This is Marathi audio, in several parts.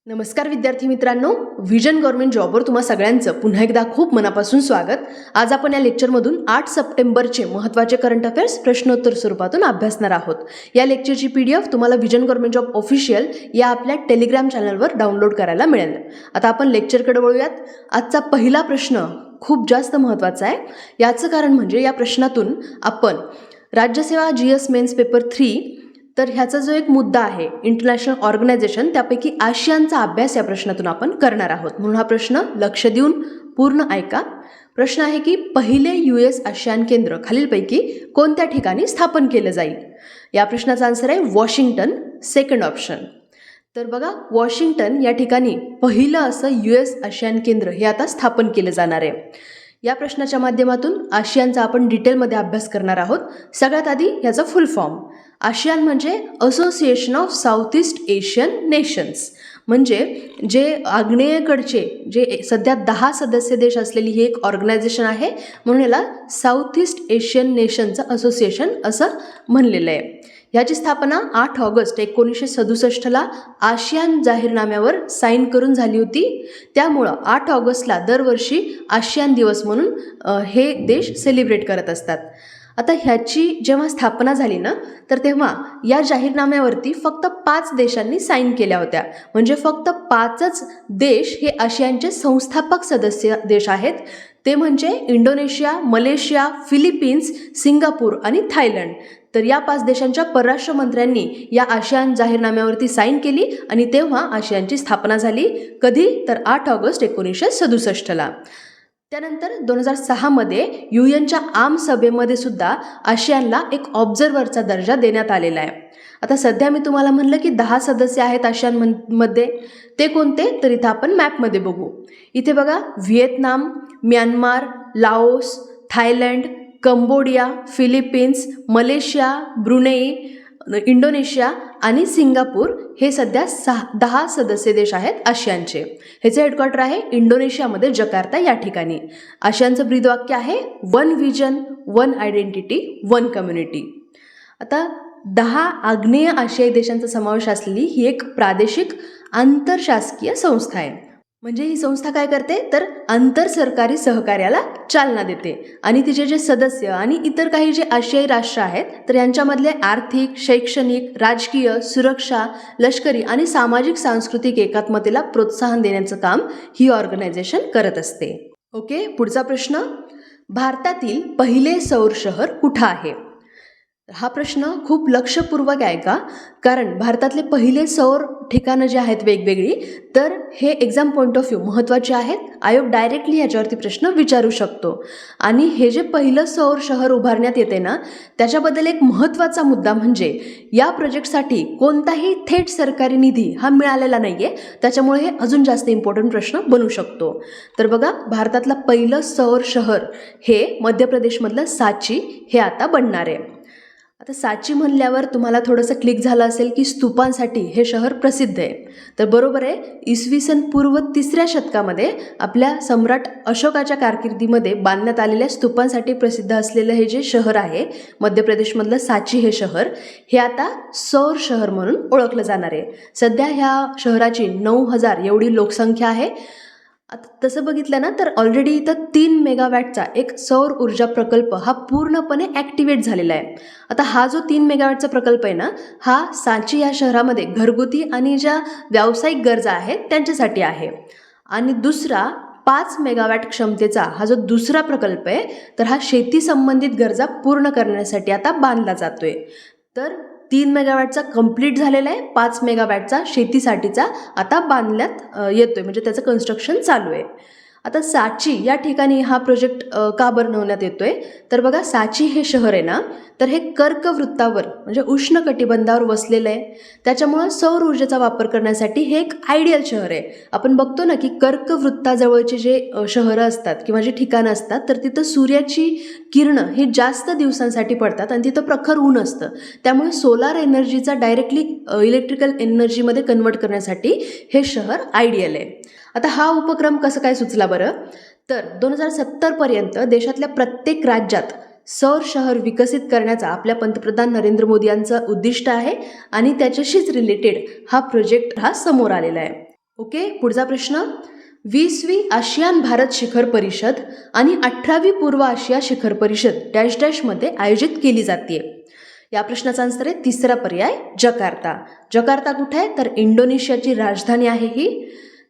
नमस्कार विद्यार्थी मित्रांनो, व्हिजन गव्हर्नमेंट जॉबवर तुम्हा सगळ्यांचं पुन्हा एकदा खूप मनापासून स्वागत. आज आपण या लेक्चरमधून 8 सप्टेंबरचे महत्त्वाचे करंट अफेअर्स प्रश्नोत्तर स्वरूपातून अभ्यासणार आहोत. या लेक्चरची PDF तुम्हाला व्हिजन गव्हर्नमेंट जॉब ऑफिशियल या आपल्या टेलिग्राम चॅनलवर डाउनलोड करायला मिळेल. आता आपण लेक्चरकडे वळूयात. आजचा पहिला प्रश्न खूप जास्त महत्त्वाचा आहे. याचं कारण म्हणजे या प्रश्नातून आपण राज्यसेवा GS मेन्स पेपर 3 तर ह्याचा जो एक मुद्दा आहे इंटरनॅशनल ऑर्गनायझेशन त्यापैकी आशियानचा अभ्यास या प्रश्नातून आपण करणार आहोत. म्हणून हा प्रश्न लक्ष देऊन पूर्ण ऐका. प्रश्न आहे की पहिले US आशियान केंद्र खालीलपैकी कोणत्या ठिकाणी स्थापन केलं जाईल? या प्रश्नाचा आन्सर आहे वॉशिंग्टन, सेकंड ऑप्शन. तर बघा, वॉशिंग्टन या ठिकाणी पहिलं असं US आशियान केंद्र हे आता स्थापन केलं जाणार आहे. या प्रश्नाच्या माध्यमातून आशियानचा आपण डिटेलमध्ये अभ्यास करणार आहोत. सगळ्यात आधी याचा फुल फॉर्म. आशियान म्हणजे association of south east Asian nations, म्हणजे जे आग्नेयेकडचे जे सध्या 10 सदस्य देश असलेली ही एक ऑर्गनायझेशन आहे. म्हणून याला साऊथ ईस्ट एशियन नेशनचं असोसिएशन असं म्हणलेलं आहे. ह्याची स्थापना 8 ऑगस्ट 1967ला आशियान जाहीरनाम्यावर साईन करून झाली होती. त्यामुळं 8 ऑगस्टला दरवर्षी आशियान दिवस म्हणून हे देश सेलिब्रेट करत असतात. आता ह्याची जेव्हा स्थापना झाली ना, तर तेव्हा या जाहीरनाम्यावरती फक्त 5 देशांनी साईन केल्या होत्या. म्हणजे फक्त 5च देश हे आशियानचे संस्थापक सदस्य देश आहेत. ते म्हणजे इंडोनेशिया, मलेशिया, फिलिपिन्स, सिंगापूर आणि थायलंड. तर या 5 देशांच्या परराष्ट्र मंत्र्यांनी या आशियान जाहीरनाम्यावरती साईन केली आणि तेव्हा आशियानची स्थापना झाली. कधी? तर 8 ऑगस्ट 1967ला. त्यानंतर 2006मध्ये UNच्या आम सभेमध्ये सुद्धा आशियानला एक ऑब्झर्व्हरचा दर्जा देण्यात आलेला आहे. आता सध्या मी तुम्हाला म्हणलं की 10 सदस्य आहेत आशियानमध्ये. ते कोणते? तर इथं आपण मॅपमध्ये बघू. इथे बघा, Vietnam, Myanmar, Laos, Thailand, Cambodia, Philippines, Malaysia, Brunei, Indonesia आणि सिंगापूर हे सध्या 10 सदस्य देश आहेत आशियानचे. ह्याचं हेडक्वार्टर आहे इंडोनेशियामध्ये जकार्ता या ठिकाणी. आशियानचं ब्रीदवाक्य आहे one vision, one identity, one community. आता 10 आग्नेय आशियाई देशांचा समावेश असलेली ही एक प्रादेशिक आंतरशासकीय संस्था आहे. म्हणजे ही संस्था काय करते? तर आंतर सरकारी सहकार्याला चालना देते आणि तिचे जे सदस्य आणि इतर काही जे आशियाई राष्ट्र आहेत तर यांच्यामधले आर्थिक, शैक्षणिक, राजकीय, सुरक्षा, लष्करी आणि सामाजिक सांस्कृतिक एकात्मतेला प्रोत्साहन देण्याचं काम ही ऑर्गनायझेशन करत असते. ओके, पुढचा प्रश्न. भारतातील पहिले सौर शहर कुठं आहे? हा प्रश्न खूप लक्षपूर्वक आहे का, कारण भारतातले पहिले सौर ठिकाणं जे आहेत वेगवेगळी, तर हे एक्झाम पॉईंट ऑफ व्ह्यू महत्त्वाचे आहेत. आयोग डायरेक्टली याच्यावरती प्रश्न विचारू शकतो. आणि हे जे पहिलं सौर शहर उभारण्यात येते ना, त्याच्याबद्दल एक महत्त्वाचा मुद्दा म्हणजे या प्रोजेक्टसाठी कोणताही थेट सरकारी निधी हा मिळालेला नाही आहे. त्याच्यामुळे हे अजून जास्त इम्पॉर्टंट प्रश्न बनू शकतो. तर बघा, भारतातलं पहिलं सौर शहर हे मध्य प्रदेशमधलं सांची हे आता बनणार आहे. आता सांची म्हणल्यावर तुम्हाला थोडंसं क्लिक झालं असेल की स्तूपांसाठी हे शहर प्रसिद्ध आहे. तर बरोबर आहे. इसवी पूर्व 3ऱ्या शतकामध्ये आपल्या सम्राट अशोकाच्या कारकिर्दीमध्ये बांधण्यात आलेल्या स्तूपांसाठी प्रसिद्ध असलेलं हे जे शहर आहे मध्य प्रदेशमधलं सांची हे शहर, हे आता सौर शहर म्हणून ओळखलं जाणार आहे. सध्या ह्या शहराची 9000 एवढी लोकसंख्या आहे. आता तसं बघितलं ना, तर ऑलरेडी इथं 3 मेगावॅटचा एक सौर ऊर्जा प्रकल्प हा पूर्णपणे ॲक्टिवेट झालेला आहे. आता हा जो 3 मेगावॅटचा प्रकल्प आहे ना, हा सांची या शहरामध्ये घरगुती आणि ज्या व्यावसायिक गरजा आहेत त्यांच्यासाठी आहे. आणि दुसरा 5 मेगावॅट क्षमतेचा हा जो दुसरा प्रकल्प आहे, तर हा शेती संबंधित गरजा पूर्ण करण्यासाठी आता बांधला जातोय. तर 3 मेगावॅटचा कंप्लीट झालेला आहे, 5 मेगावॅटचा शेतीसाठीचा आता बांधण्यात येतोय, म्हणजे त्याचं कन्स्ट्रक्शन चालू आहे. आता सांची या ठिकाणी हा प्रोजेक्ट का बनवण्यात येतोय? तर बघा, सांची हे शहर आहे ना, तर हे कर्कवृत्तावर म्हणजे उष्ण कटिबंधावर वसलेलं आहे. त्याच्यामुळं सौर ऊर्जेचा वापर करण्यासाठी हे एक आयडियल शहर आहे. आपण बघतो ना की कर्कवृत्ताजवळचे जे शहरं असतात किंवा जे ठिकाणं असतात, तर तिथं सूर्याची किरणं हे जास्त दिवसांसाठी पडतात आणि तिथं प्रखर ऊन असतं. त्यामुळे सोलार एनर्जीचा डायरेक्टली इलेक्ट्रिकल एनर्जीमध्ये कन्वर्ट करण्यासाठी हे शहर आयडियल आहे. आता हा उपक्रम कसं काय सुचला बरं? तर 2070पर्यंत देशातल्या प्रत्येक राज्यात सौर शहर विकसित करण्याचा आपल्या पंतप्रधान नरेंद्र मोदी यांचं उद्दिष्ट आहे आणि त्याच्याशीच रिलेटेड हा प्रोजेक्ट हा समोर आलेला आहे. ओके, पुढचा प्रश्न. 20वी आशियान भारत शिखर परिषद आणि 18वी पूर्व आशिया शिखर परिषद डॅश डॅशमध्ये आयोजित केली जाते. या प्रश्नाचा आन्सर आहे तिसरा पर्याय, जकार्ता. जकार्ता कुठे आहे, तर इंडोनेशियाची राजधानी आहे ही.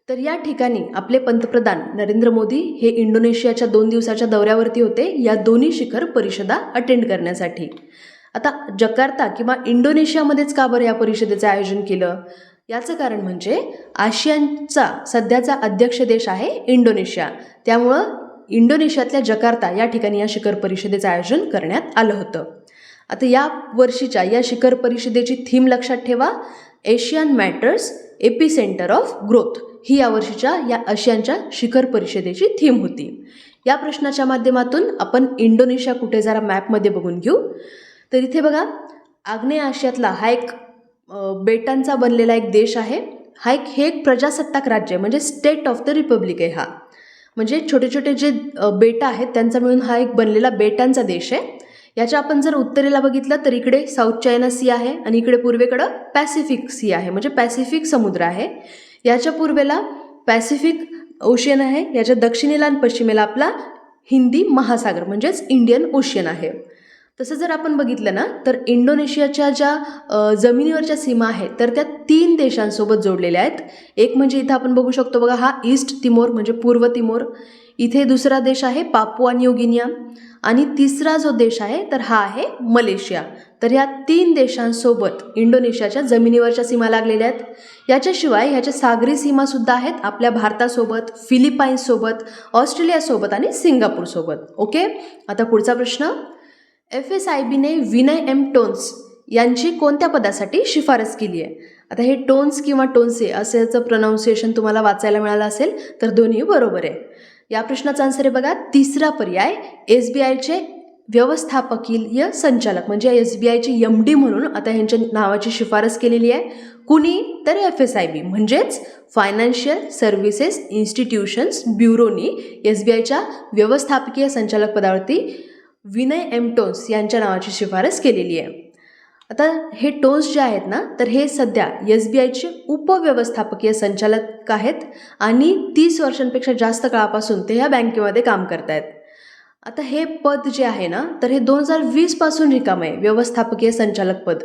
तर या ठिकाणी आपले पंतप्रधान नरेंद्र मोदी हे इंडोनेशियाच्या 2 दिवसाच्या दौऱ्यावरती होते या दोन्ही शिखर परिषदा अटेंड करण्यासाठी. आता जकार्ता किंवा इंडोनेशियामध्येच का बरं या परिषदेचं आयोजन केलं, याचं कारण म्हणजे आशियानचा सध्याचा अध्यक्ष देश आहे इंडोनेशिया. त्यामुळं इंडोनेशियातल्या जकार्ता या ठिकाणी या शिखर परिषदेचं आयोजन करण्यात आलं होतं. आता या वर्षीच्या या शिखर परिषदेची थीम लक्षात ठेवा, ASEAN matters epicentre of growth. ही यावर्षीच्या या आशियानच्या शिखर परिषदेची थीम होती. या प्रश्नाच्या माध्यमातून आपण इंडोनेशिया कुठे जरा मॅपमध्ये बघून घेऊ. तर इथे बघा, आग्नेय आशियातला हा एक बेटांचा बनलेला एक देश आहे. हे एक प्रजासत्ताक राज्य आहे, म्हणजे स्टेट ऑफ द रिपब्लिक आहे हा. म्हणजे छोटे छोटे जे बेटा आहेत त्यांचा मिळून हा एक बनलेला बेटांचा देश आहे. याच्या आपण जर उत्तरेला बघितलं तर इकडे साऊथ चायना सी आहे आणि इकडे पूर्वेकडं पॅसिफिक सी आहे, म्हणजे पॅसिफिक समुद्र आहे. याच्या पूर्वेला पॅसिफिक ओशियन आहे, याच्या दक्षिणेला आणि पश्चिमेला आपला हिंदी महासागर म्हणजेच इंडियन ओशियन आहे. तसं जर आपण बघितलं ना तर इंडोनेशियाच्या ज्या जमिनीवरच्या सीमा आहेत तर त्या 3 देशांसोबत जोडलेल्या आहेत. एक म्हणजे इथं आपण बघू शकतो बघा, हा ईस्ट तिमोर म्हणजे पूर्व तिमोर. इथे दुसरा देश आहे पापुआ न्यू गिनिया आणि तिसरा जो देश आहे तर हा आहे मलेशिया. तर ह्या 3 देशांसोबत इंडोनेशियाच्या जमिनीवरच्या सीमा लागलेल्या आहेत. याच्याशिवाय ह्याच्या सागरी सीमासुद्धा आहेत आपल्या भारतासोबत, फिलिपाईन्ससोबत, ऑस्ट्रेलियासोबत आणि सिंगापूरसोबत. ओके, आता पुढचा प्रश्न. FSIBने विनय एम टोन्स यांची कोणत्या पदासाठी शिफारस केली आहे. आता हे टोन्स किंवा टोन्से असं याचं प्रोनाऊन्सिएशन तुम्हाला वाचायला मिळालं असेल तर दोन्ही बरोबर आहे. या प्रश्नाचा आन्सर आहे बघा तिसरा पर्याय, SBIचे व्यवस्थापकीय संचालक म्हणजे SBIचे MD म्हणून आता ह्यांच्या नावाची शिफारस केलेली आहे. कुणी, तर FSIB म्हणजेच फायनान्शियल सर्व्हिसेस इन्स्टिट्यूशन्स ब्युरोनी SBIच्या व्यवस्थापकीय संचालक पदावरती विनय एम टोन्स यांच्या नावाची शिफारस केलेली आहे. आता हे टोन्स जे आहेत ना तर हे सध्या SBIचे उपव्यवस्थापकीय संचालक आहेत आणि 30 वर्षांपेक्षा जास्त काळापासून ते ह्या बँकेमध्ये काम करत आहेत. आता हे पद जे आहे ना तर हे 2020 पासून रिकाम आहे, व्यवस्थापकीय संचालक पद.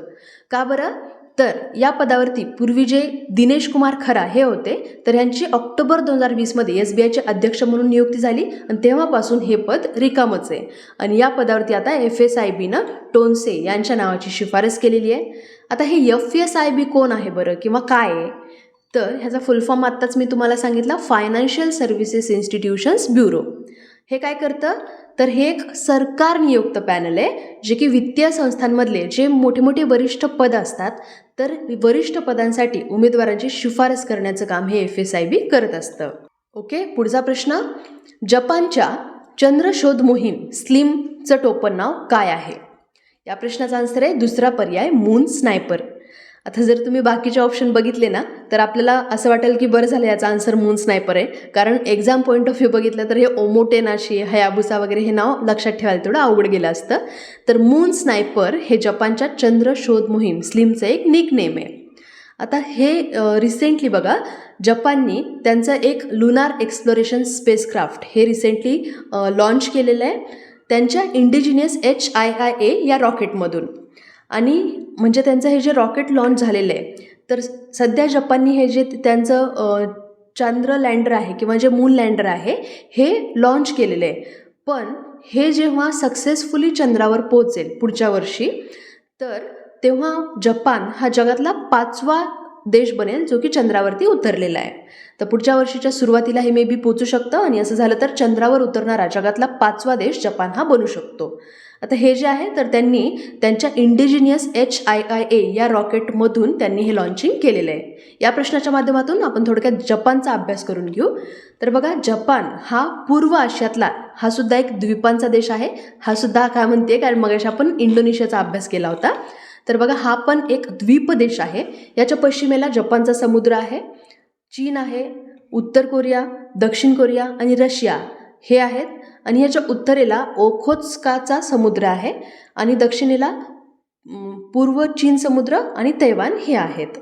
का बरं, तर या पदावरती पूर्वी जे दिनेश कुमार खरा हे होते तर यांची ऑक्टोबर 2020मध्ये SBIचे अध्यक्ष म्हणून नियुक्ती झाली आणि तेव्हापासून हे पद रिकामच आहे. आणि या पदावरती आता FSIBनं टोन्से यांच्या नावाची शिफारस केलेली आहे. आता हे FSIB कोण आहे बरं किंवा काय आहे, तर ह्याचा फुल फॉर्म आत्ताच मी तुम्हाला सांगितला, फायनान्शियल सर्व्हिसेस इन्स्टिट्यूशन्स ब्युरो. हे काय करतं, तर हे एक सरकार नियुक्त पॅनल आहे जे की वित्तीय संस्थांमधले जे मोठे मोठे वरिष्ठ पद असतात तर वरिष्ठ पदांसाठी उमेदवारांची शिफारस करण्याचं काम हे FSIB करत असतं. ओके, पुढचा प्रश्न. जपानच्या चंद्रशोध मोहीम स्लिमचं टोपण नाव काय आहे. या प्रश्नाचा आन्सर आहे दुसरा पर्याय, मून स्नायपर. आता जर तुम्ही बाकीचे ऑप्शन बघितले ना तर आपल्याला असं वाटेल की बरं झालं याचा आन्सर मून स्नायपर आहे, कारण एक्झाम पॉईंट ऑफ व्ह्यू बघितलं तर हे ओमोटेनाशी, हयाबुसा वगैरे हे नाव लक्षात ठेवायला थोडं अवघड गेलं असतं. तर मून स्नायपर हे जपानच्या चंद्र शोध मोहीम स्लिमचं एक निक नेम आहे. आता हे रिसेंटली बघा, जपाननी त्यांचं एक लुनार एक्सप्लोरेशन स्पेसक्राफ्ट हे रिसेंटली लॉन्च केलेलं आहे त्यांच्या इंडिजिनियस HIIA या रॉकेटमधून. आणि म्हणजे त्यांचं हे जे रॉकेट लॉन्च झालेलं आहे तर सध्या जपाननी हे जे त्यांचं चंद्र लँडर आहे किंवा जे मून लँडर आहे हे लॉन्च केलेलं आहे. पण हे जेव्हा सक्सेसफुली चंद्रावर पोहोचेल पुढच्या वर्षी तर तेव्हा जपान हा जगातला 5वा देश बनेल जो की चंद्रावरती उतरलेला आहे. तर पुढच्या वर्षीच्या सुरुवातीला हे मे बी पोचू शकतं आणि असं झालं तर चंद्रावर उतरणारा जगातला 5वा देश जपान हा बनू शकतो. आता हे जे आहे तर त्यांनी त्यांच्या इंडिजिनियस HIIA या रॉकेटमधून त्यांनी हे लॉन्चिंग केलेलं आहे. या प्रश्नाच्या माध्यमातून आपण थोडक्यात जपानचा अभ्यास करून घेऊ. तर बघा, जपान हा पूर्व आशियातला हा सुद्धा एक द्वीपांचा देश आहे. हा सुद्धा काय म्हणते, कारण मगाशी आपण इंडोनेशियाचा अभ्यास केला होता. तर बघा, हा पण एक द्वीप देश आहे. याच्या पश्चिमेला जपानचा समुद्र आहे, चीन आहे, उत्तर कोरिया, दक्षिण कोरिया आणि रशिया हे आहेत. आणि याच्या उत्तरेला ओखोत्स्काचा समुद्र आहे आणि दक्षिणेला पूर्व चीन समुद्र आणि तैवान हे आहेत.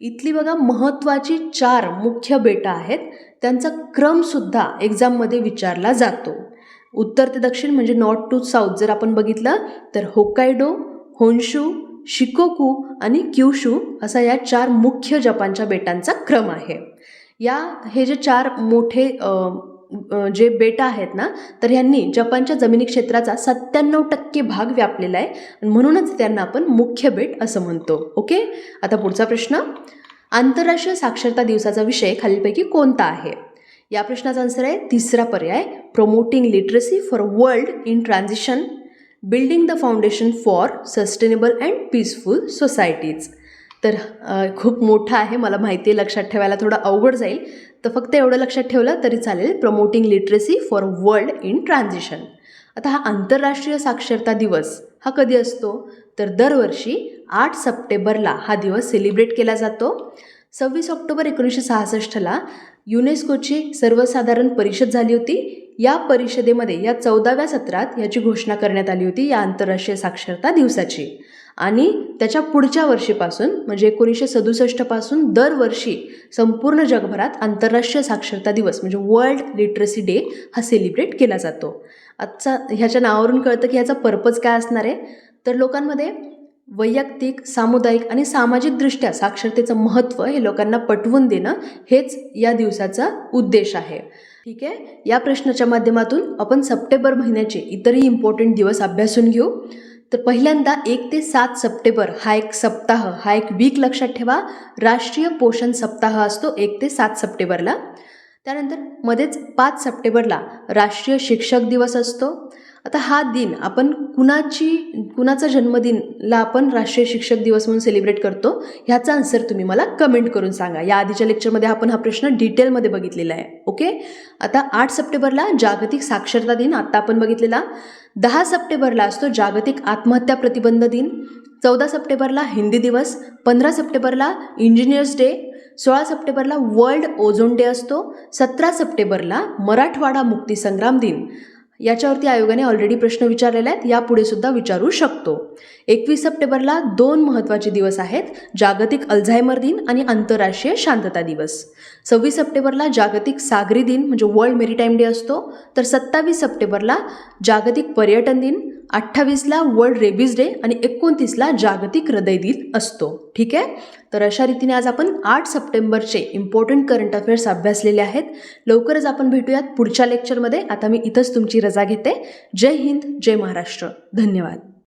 इथली बघा महत्त्वाची 4 मुख्य बेटं आहेत, त्यांचा क्रमसुद्धा एक्झाममध्ये विचारला जातो. उत्तर ते दक्षिण म्हणजे नॉर्थ टू साऊथ जर आपण बघितलं तर होक्काइडो, होन्शू, शिकोकू आणि क्युशू असा या 4 मुख्य जपानच्या बेटांचा क्रम आहे. हे जे 4 मोठे जे बेटं आहेत ना, तर ह्यांनी जपानच्या जमिनी क्षेत्राचा 97% भाग व्यापलेला आहे आणि म्हणूनच त्यांना आपण मुख्य बेट असं म्हणतो. ओके, आता पुढचा प्रश्न. आंतरराष्ट्रीय साक्षरता दिवसाचा विषय खालीलपैकी कोणता आहे? या प्रश्नाचा आन्सर आहे तिसरा पर्याय, promoting literacy for world in transition, building the foundation for sustainable and peaceful societies. तर खूप मोठा आहे, मला माहिती आहे, लक्षात ठेवायला थोडं अवघड जाईल, तर फक्त एवढं लक्षात ठेवलं तरी चालेल, promoting literacy for world in transition. आता हा आंतरराष्ट्रीय साक्षरता दिवस हा कधी असतो? तर दरवर्षी 8 सप्टेंबरला हा दिवस सेलिब्रेट केला जातो. 26 ऑक्टोबर 1966ला युनेस्कोची सर्वसाधारण परिषद झाली होती. या परिषदेमध्ये या 14व्या सत्रात याची घोषणा करण्यात आली होती या आंतरराष्ट्रीय साक्षरता दिवसाची. आणि त्याच्या पुढच्या वर्षीपासून म्हणजे 1967 पासून दरवर्षी संपूर्ण जगभरात आंतरराष्ट्रीय साक्षरता दिवस म्हणजे वर्ल्ड लिटरसी डे हा सेलिब्रेट केला जातो. आजचा ह्याच्या नावावरून कळतं की ह्याचा पर्पज काय असणार आहे, तर लोकांमध्ये वैयक्तिक, सामुदायिक आणि सामाजिकदृष्ट्या साक्षरतेचं महत्त्व हे लोकांना पटवून देणं हेच या दिवसाचा उद्देश आहे. ठीक आहे, या प्रश्नाच्या माध्यमातून आपण सप्टेंबर महिन्याचे इतरही इम्पॉर्टंट दिवस अभ्यासून घेऊ. तर पहिल्यांदा 1 ते 7 सप्टेंबर हा एक सप्ताह, हा एक वीक लक्षात ठेवा. राष्ट्रीय पोषण सप्ताह असतो 1 ते 7 सप्टेंबरला. त्यानंतर मध्येच 5 सप्टेंबरला राष्ट्रीय शिक्षक दिवस असतो. आता हा दिन आपण कुणाचा जन्मदिनला आपण राष्ट्रीय शिक्षक दिवस म्हणून सेलिब्रेट करतो ह्याचा आन्सर तुम्ही मला कमेंट करून सांगा. या आधीच्या लेक्चरमध्ये आपण हा प्रश्न डिटेलमध्ये बघितलेला आहे. ओके, आता 8 सप्टेंबरला जागतिक साक्षरता दिन आत्ता आपण बघितलेला. 10 सप्टेंबरला असतो जागतिक आत्महत्या प्रतिबंध दिन. 14 सप्टेंबरला हिंदी दिवस. 15 सप्टेंबरला इंजिनियर्स डे. 16 सप्टेंबरला वर्ल्ड ओझोन डे असतो. 17 सप्टेंबरला मराठवाडा मुक्ती संग्राम दिन. याच्यावरती आयोगाने ऑलरेडी प्रश्न विचारलेले आहेत, यापुढे सुद्धा विचारू शकतो. 21 सप्टेंबरला 2 महत्त्वाचे दिवस आहेत, जागतिक अल्झायमर दिन आणि आंतरराष्ट्रीय शांतता दिवस. 26 सप्टेंबरला जागतिक सागरी दिन म्हणजे वर्ल्ड मेरीटाईम डे असतो. तर 27 सप्टेंबरला जागतिक पर्यटन दिन. 28ला वर्ल्ड रेबीज डे आणि 29ला जागतिक हृदय दिन असतो. ठीक आहे, तर अशा रीतीने आज आपण 8 सप्टेंबरचे इम्पॉर्टंट करंट अफेअर्स अभ्यासलेले आहेत. लवकरच आपण भेटूयात पुढच्या लेक्चरमध्ये. आता मी इथंच तुमची रजा घेते. जय हिंद, जय महाराष्ट्र, धन्यवाद.